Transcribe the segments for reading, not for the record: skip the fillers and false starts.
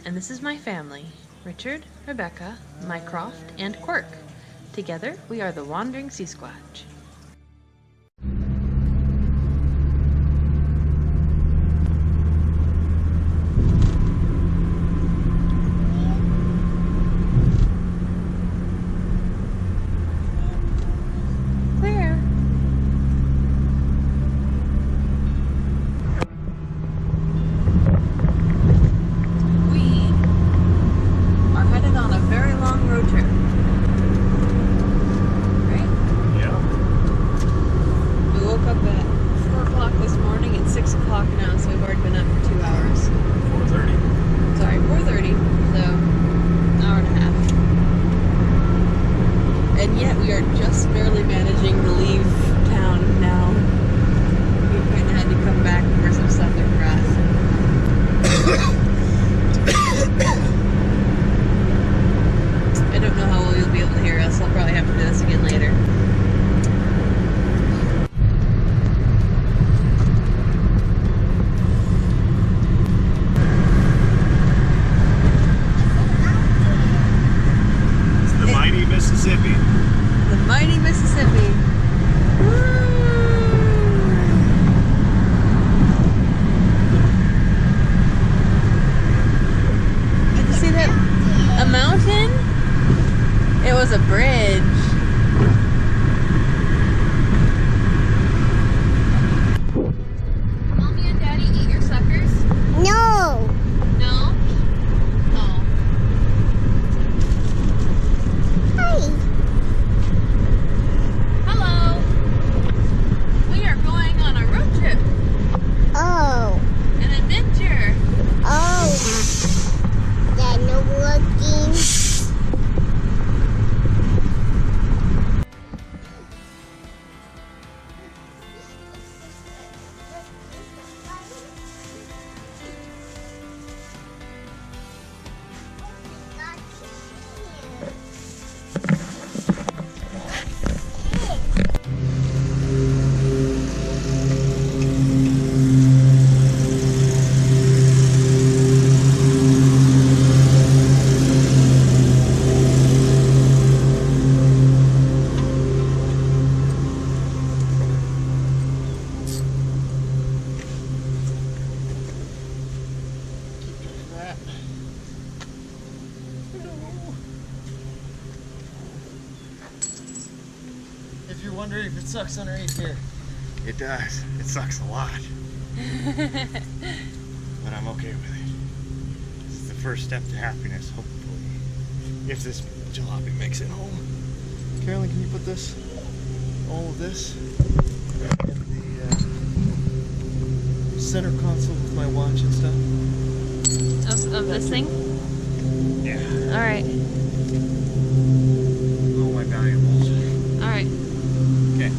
and this is my family, Richard, Rebecca, Mycroft, and Quirk. Together, we are the Wandering Seasquatch. A bridge. Mommy and Daddy eat your suckers? No. No? Oh. Hi. Hello. We are going on a road trip. Oh. An adventure. Oh. Dad, no looking. If you're wondering if it sucks underneath here, it does. It sucks a lot. But I'm okay with it. This is the first step to happiness, hopefully. If this jalopy makes it home. Carolyn, can you put this, all of this, in the center console with my watch and stuff? Of this thing? Yeah. Alright. All my valuables. Alright. Okay.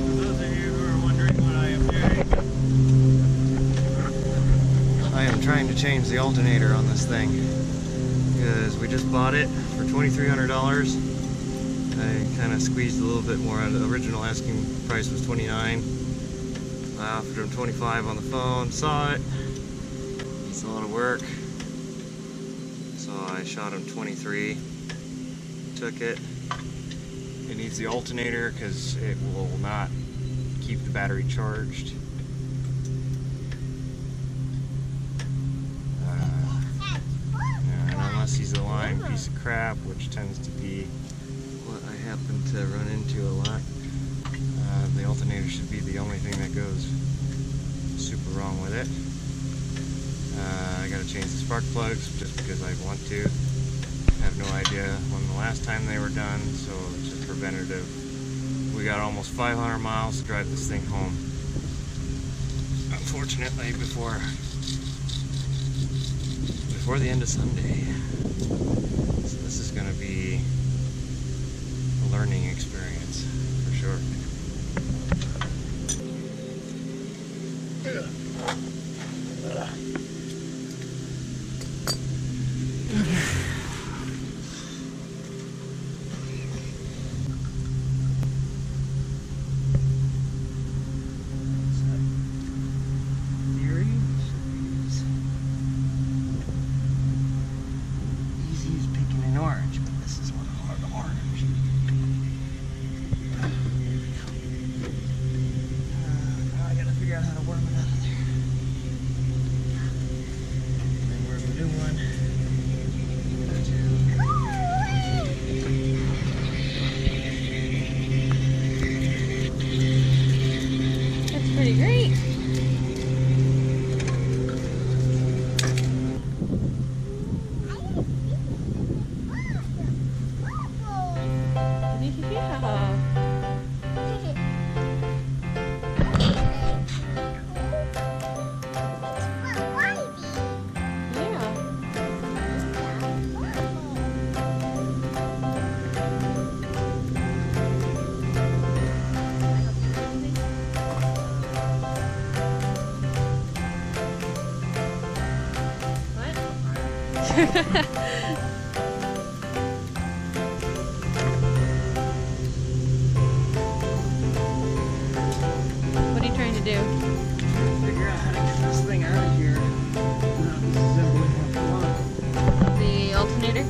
For those of you who are wondering what I am doing, I am trying to change the alternator on this thing because we just bought it for $2,300. I kind of squeezed a little bit more out of the original asking price was $29. I offered him $25 on the phone, saw it. It's a lot of work. So I shot him $23. Took it. It needs the alternator because it will not keep the battery charged. And unless he's a lying piece of crap, which tends to be what I happen to run into a lot. The alternator should be the only thing that goes super wrong with it. I gotta change the spark plugs just because I want to. I have no idea when the last time they were done, so it's just preventative. We got almost 500 miles to drive this thing home. Unfortunately, before the end of Sunday. So this is gonna be a learning experience for sure. more. Now I gotta figure out how to worm it out of there. And then worm the new one. That's pretty great. Yeah. What are you trying to do? Figure out how to get this thing out of here without disassembling what we want. The alternator?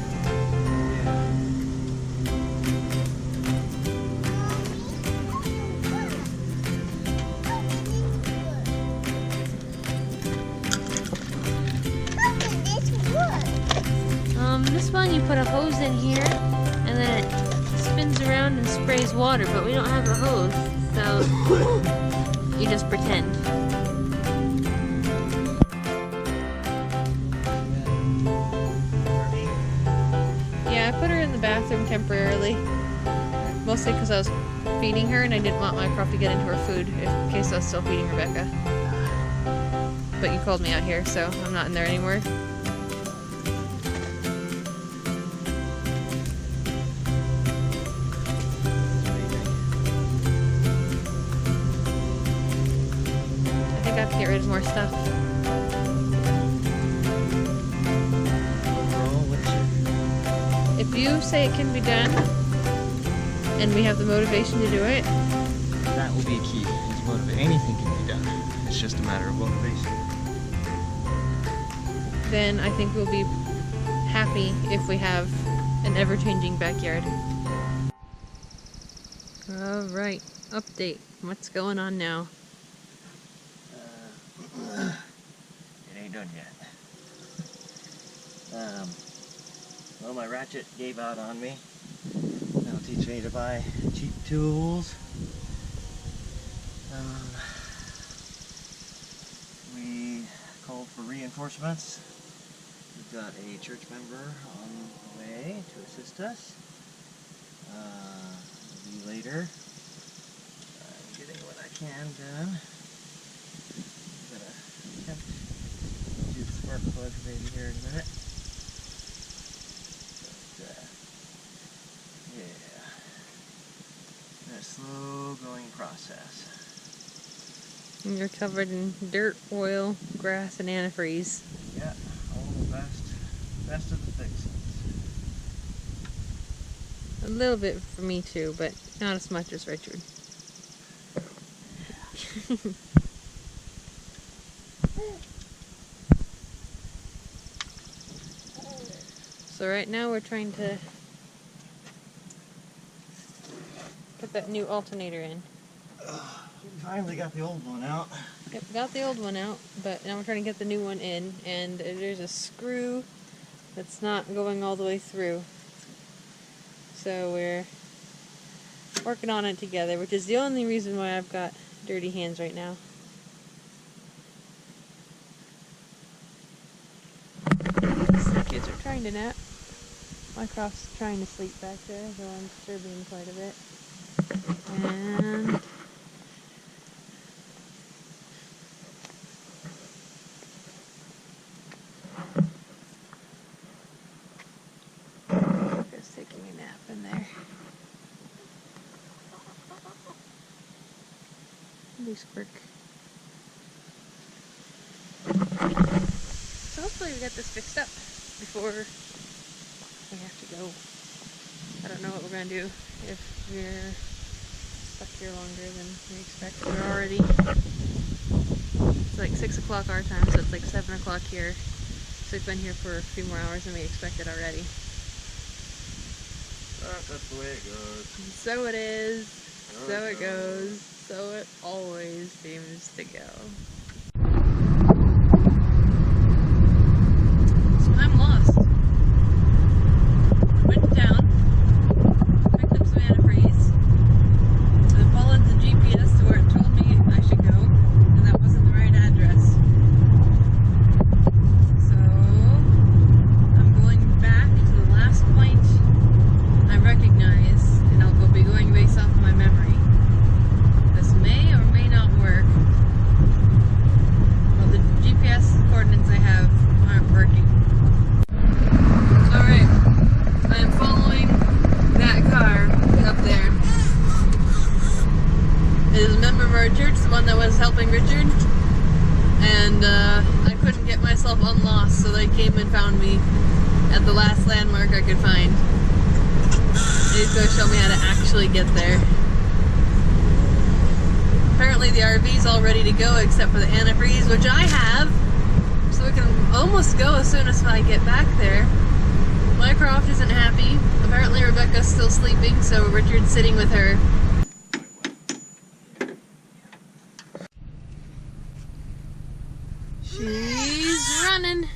This one you put a hose in here and then it spins around and sprays water, but we don't have a hose, so you just pretend. Yeah, I put her in the bathroom temporarily, mostly because I was feeding her and I didn't want Mycroft to get into her food in case I was still feeding Rebecca. But you called me out here, so I'm not in there anymore. I have to get rid of more stuff. If you say it can be done, and we have the motivation to do it, that will be a key. Is motivate. Anything can be done. It's just a matter of motivation. then I think we'll be happy if we have an ever-changing backyard. Alright, update. What's going on now? It ain't done yet. Well, my ratchet gave out on me. That'll teach me to buy cheap tools. We called for reinforcements. We've got a church member on the way to assist us. It'll be later. I'm getting what I can done. I'm gonna attempt to do the spark plug maybe here in a minute. But, yeah. A slow going process. And you're covered in dirt, oil, grass, and antifreeze. Yeah, all the best of the fixings. A little bit for me too, but not as much as Richard. So right now we're trying to put that new alternator in. We finally got the old one out. Yep, got the old one out, but now we're trying to get the new one in, and there's a screw that's not going all the way through. So we're working on it together, which is the only reason why I've got dirty hands right now. The kids are trying to nap. Mycroft's trying to sleep back there, though I'm disturbing him quite a bit. And just taking a nap in there. Loose Quirk. So hopefully we get this fixed up before we have to go. I don't know what we're gonna do if we're stuck here longer than we expect. We're already, it's like 6 o'clock our time, so it's like 7 o'clock here. So we've been here for a few more hours than we expected already. That's the way it goes. So it is. So it goes. So it always seems to go. So I'm lost. Went to town, picked up some antifreeze, and followed the GPS to where it told me I should go, and that wasn't the right address. So I'm going back to the last point I recognize, and I'll be going based off of my memory. This may or may not work. Well, the GPS coordinates I have aren't working. Alright, I am following that car up there. It is a member of our church, the one that was helping Richard, and I couldn't get myself unlost, so they came and found me at the last landmark I could find. He's going to show me how to actually get there. Apparently the RV's all ready to go except for the antifreeze, which I have, so we can almost go as soon as I get back there. Mycroft isn't happy. Apparently Rebecca's still sleeping, so Richard's sitting with her. She's running.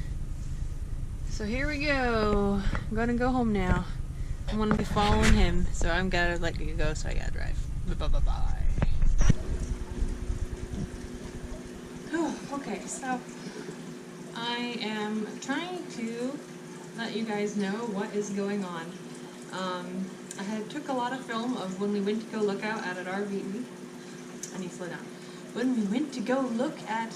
So here we go. I'm gonna go home now. I'm gonna be following him, so I'm gonna let you go, so I gotta drive. Bye-bye-bye. Okay, so I am trying to let you guys know what is going on. I took a lot of film of when we went to go look out at an RV. I need to slow down. When we went to go look at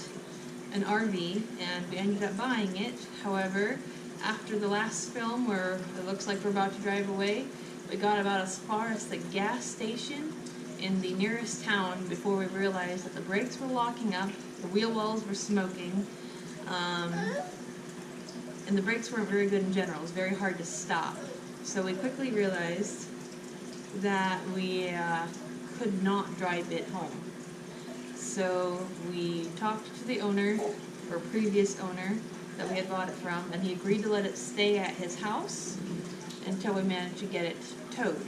an RV, and we ended up buying it. However, after the last film where it looks like we're about to drive away, we got about as far as the gas station in the nearest town before we realized that the brakes were locking up, the wheel wells were smoking, and the brakes weren't very good in general. It was very hard to stop. So we quickly realized that we could not drive it home. So we talked to the owner, or previous owner, that we had bought it from, and he agreed to let it stay at his house until we managed to get it towed.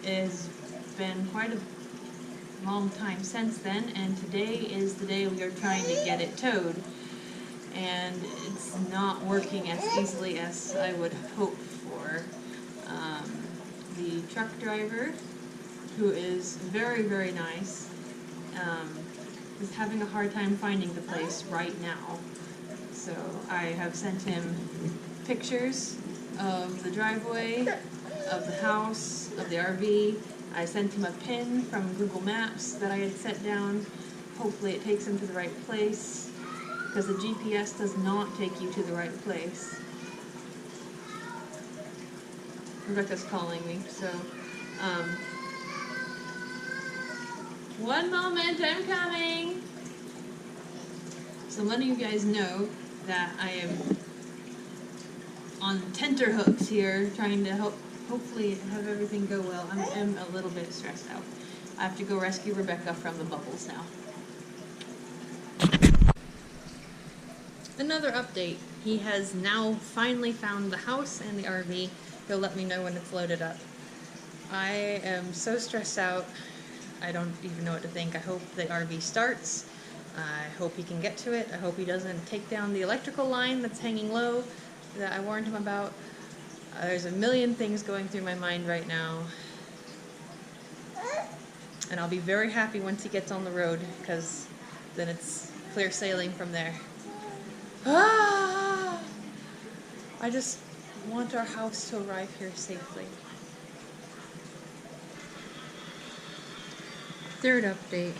It has been quite a long time since then, and today is the day we are trying to get it towed. And it's not working as easily as I would hope for. The truck driver, who is very, very nice, is having a hard time finding the place right now. So I have sent him pictures of the driveway, of the house, of the RV. I sent him a pin from Google Maps that I had set down. Hopefully it takes him to the right place, because the GPS does not take you to the right place. Rebecca's calling me, so one moment, I'm coming. So letting you guys know that I am on tenterhooks here, trying to hopefully have everything go well. I am a little bit stressed out. I have to go rescue Rebecca from the bubbles now. Another update. He has now finally found the house and the RV. He'll let me know when it's loaded up. I am so stressed out. I don't even know what to think. I hope the RV starts. I hope he can get to it. I hope he doesn't take down the electrical line that's hanging low that I warned him about. There's a million things going through my mind right now. And I'll be very happy once he gets on the road, because then it's clear sailing from there. Ah! I just want our house to arrive here safely. Third update.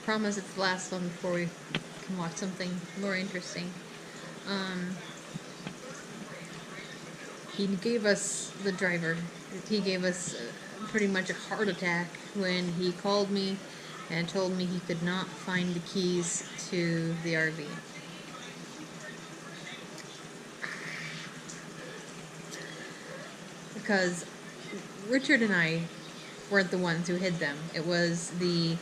Promise it's the last one before we can watch something more interesting. He gave us, the driver, he gave us pretty much a heart attack when he called me and told me he could not find the keys to the RV. Because Richard and I weren't the ones who hid them. It was the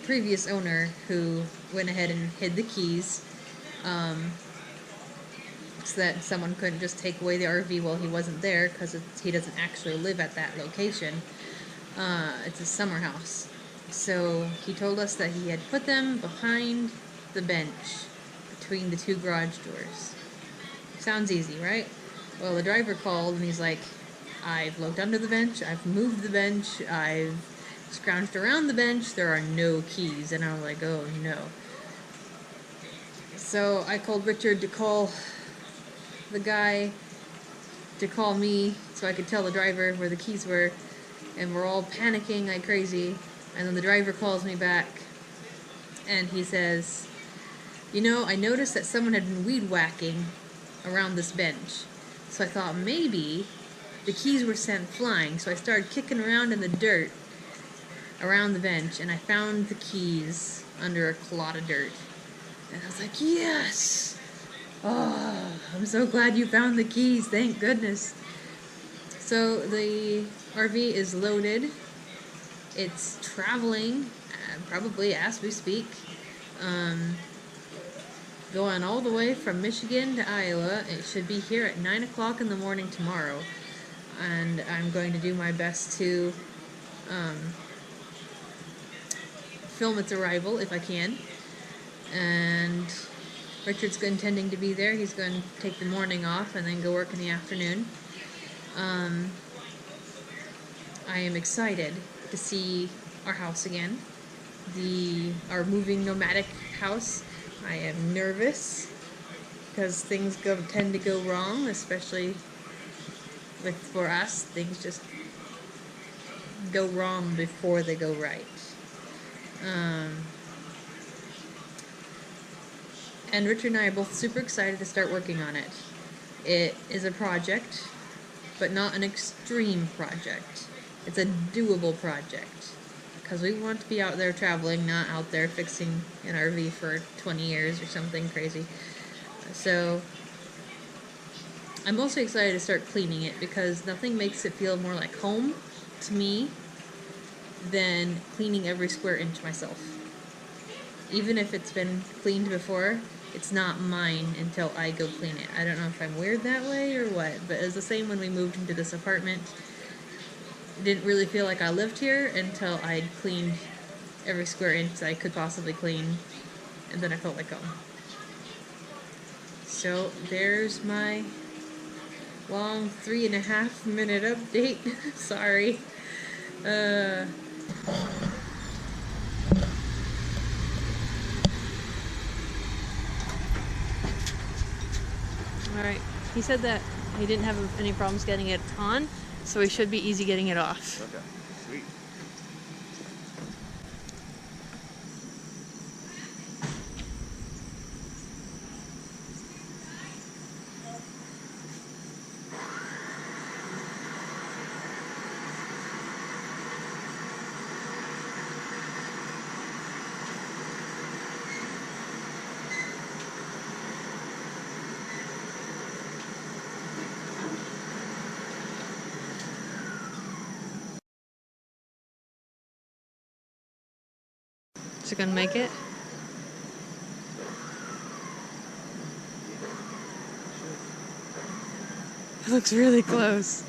previous owner who went ahead and hid the keys. sucks that someone couldn't just take away the RV while he wasn't there, because he doesn't actually live at that location. It's a summer house. So he told us that he had put them behind the bench between the two garage doors. Sounds easy, right? Well, the driver called and he's like, I've looked under the bench, I've moved the bench, I've scrounged around the bench, there are no keys. And I was like, oh no. So I called Richard to call the guy to call me so I could tell the driver where the keys were, and we're all panicking like crazy. And then the driver calls me back and he says, you know, I noticed that someone had been weed whacking around this bench, so I thought maybe the keys were sent flying. So I started kicking around in the dirt around the bench, and I found the keys under a clod of dirt. And I was like, yes! Oh, I'm so glad you found the keys, thank goodness. So the RV is loaded. It's traveling, probably as we speak, going all the way from Michigan to Iowa. It should be here at 9 o'clock in the morning tomorrow. And I'm going to do my best to film its arrival if I can. And Richard's intending to be there. He's going to take the morning off and then go work in the afternoon. I am excited to see our house again, our moving nomadic house. I am nervous because things tend to go wrong, especially for us. Things just go wrong before they go right. And Richard and I are both super excited to start working on it. It is a project, but not an extreme project. It's a doable project, because we want to be out there traveling, not out there fixing an RV for 20 years or something crazy. So I'm mostly excited to start cleaning it, because nothing makes it feel more like home to me than cleaning every square inch myself. Even if it's been cleaned before, it's not mine until I go clean it. I don't know if I'm weird that way or what, but it was the same when we moved into this apartment. It didn't really feel like I lived here until I'd cleaned every square inch that I could possibly clean, and then I felt like home. So there's my long 3.5 minute update. Sorry. Alright, he said that he didn't have any problems getting it on, so he should be easy getting it off. Okay, sweet. Is it gonna make it? It looks really close.